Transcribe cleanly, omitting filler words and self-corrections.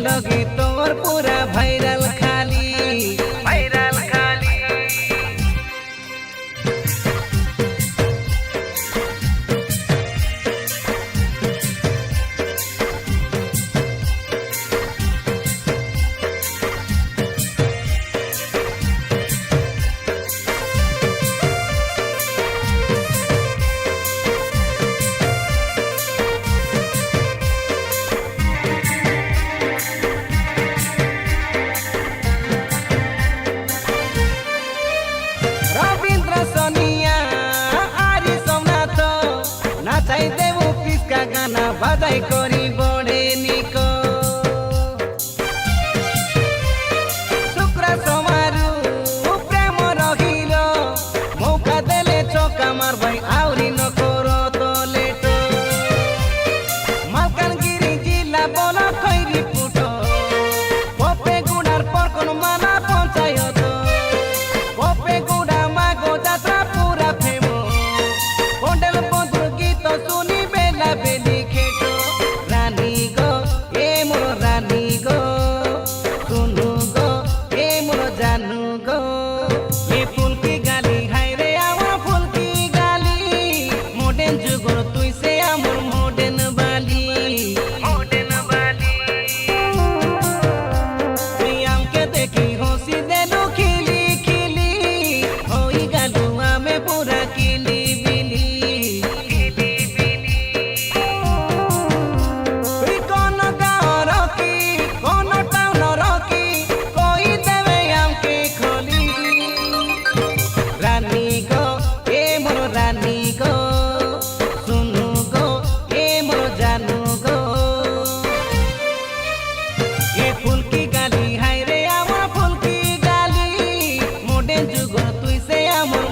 लगे तोर पूरा भाइरल खाली रविंद्र सोनिया आरी सोमनाथ नाचाई देव पिसका गाना बजाई करी बड़े निको शुक्र सोमारू प्रेम रहिल मौका देले चौका मार भाई आउरी न करो तो लेटो मालकानगिरी जिला बोला खैरी पुटो पपे गुडार पर कोन माना पंचायत पपे गुडा मागो जात्रा पूरा फेमो कोंडल बंधुर गीत सुनी बेला बेली खेटो रानी गो ए मोर रानी गो सुनु गो ए मोर जानू गो ए फूल की गाली हाय रे आवा फूल की गाली मॉडर्न जुगोर तुई से आमोर मॉडर्न बाली प्रियम के देखी हंसी देलू खिली खिली होई गालुआ में पूरा किली बिली कौन गाँव रखी कौन टाउन रखी कोई देवे हमके खोली रानी गो ए मोर रानी गो सुनु गो ए मोर जानू गो ए फूल की गाली हाय रे आवा फूल की गाली मॉडर्न जुगो तुई से आमोर